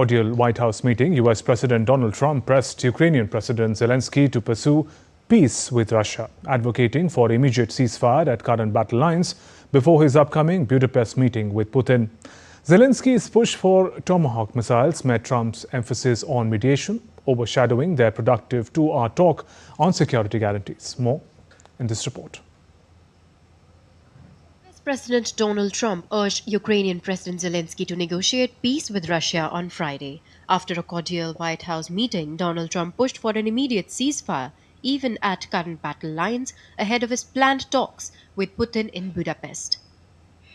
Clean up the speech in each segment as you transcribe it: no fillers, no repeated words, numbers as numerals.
Cordial White House meeting, US President Donald Trump pressed Ukrainian President Zelenskyy to pursue peace with Russia, advocating for immediate ceasefire at current battle lines before his upcoming Budapest meeting with Putin. Zelensky's push for Tomahawk missiles met Trump's emphasis on mediation, overshadowing their productive two-hour talk on security guarantees. More in this report. President Donald Trump urged Ukrainian President Zelenskyy to negotiate peace with Russia on Friday. After a cordial White House meeting, Donald Trump pushed for an immediate ceasefire, even at current battle lines, ahead of his planned talks with Putin in Budapest.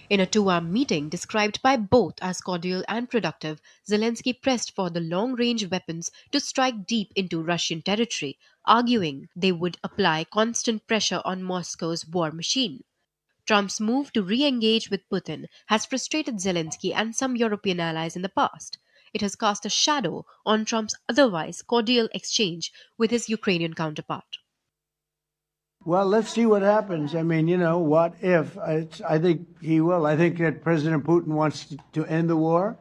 In a two-hour meeting described by both as cordial and productive, Zelenskyy pressed for the long-range weapons to strike deep into Russian territory, arguing they would apply constant pressure on Moscow's war machine. Trump's move to re-engage with Putin has frustrated Zelenskyy and some European allies in the past. It has cast a shadow on Trump's otherwise cordial exchange with his Ukrainian counterpart. Well, let's see what happens. I mean, what if? I think he will. I think that President Putin wants to end the war,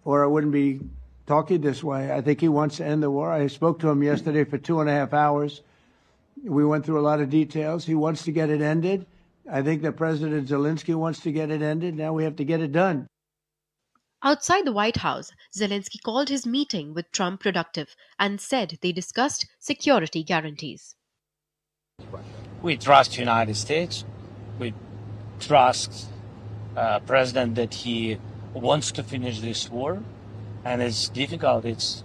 or I wouldn't be talking this way. I think he wants to end the war. I spoke to him yesterday for 2.5 hours. We went through a lot of details. He wants to get it ended. I think that President Zelenskyy wants to get it ended. Now we have to get it done. Outside the White House, Zelenskyy called his meeting with Trump productive and said they discussed security guarantees. We trust the United States. We trust President that he wants to finish this war. And it's difficult. It's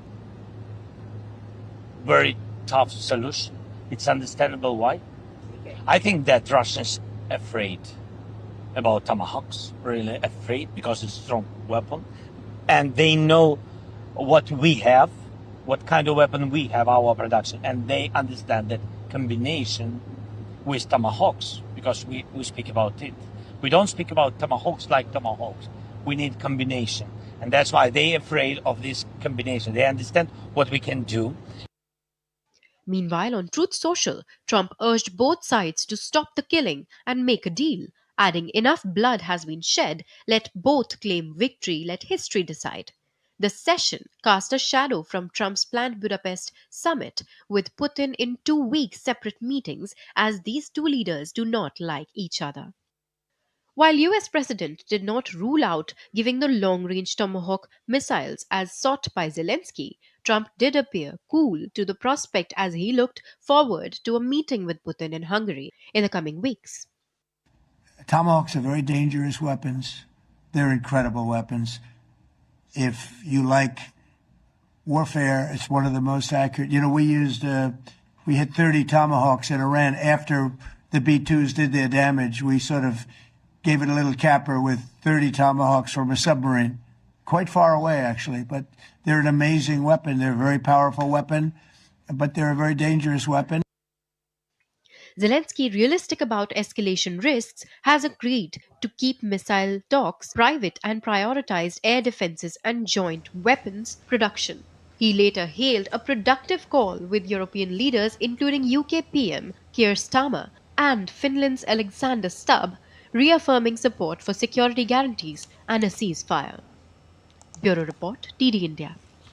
very tough solution. It's understandable why. I think that Russians afraid about Tomahawks, really afraid, because it's a strong weapon. And they know what we have, what kind of weapon we have, our production. And they understand that combination with Tomahawks, because we speak about it. We don't speak about Tomahawks like Tomahawks. We need combination. And that's why they're afraid of this combination. They understand what we can do. Meanwhile, on Truth Social, Trump urged both sides to stop the killing and make a deal, adding enough blood has been shed, let both claim victory, let history decide. The session cast a shadow from Trump's planned Budapest summit with Putin in 2-week separate meetings, as these two leaders do not like each other. While US President did not rule out giving the long-range Tomahawk missiles as sought by Zelenskyy, Trump did appear cool to the prospect as he looked forward to a meeting with Putin in Hungary in the coming weeks. Tomahawks are very dangerous weapons. They're incredible weapons. If you like warfare, it's one of the most accurate. We hit 30 Tomahawks in Iran after the B-2s did their damage. We sort of gave it a little capper with 30 Tomahawks from a submarine, quite far away, actually. But they're an amazing weapon. They're a very powerful weapon, but they're a very dangerous weapon. Zelenskyy, realistic about escalation risks, has agreed to keep missile talks private and prioritized air defenses and joint weapons production. He later hailed a productive call with European leaders, including UK PM Keir Starmer and Finland's Alexander Stubb, reaffirming support for security guarantees and a ceasefire. Bureau Report, TD India.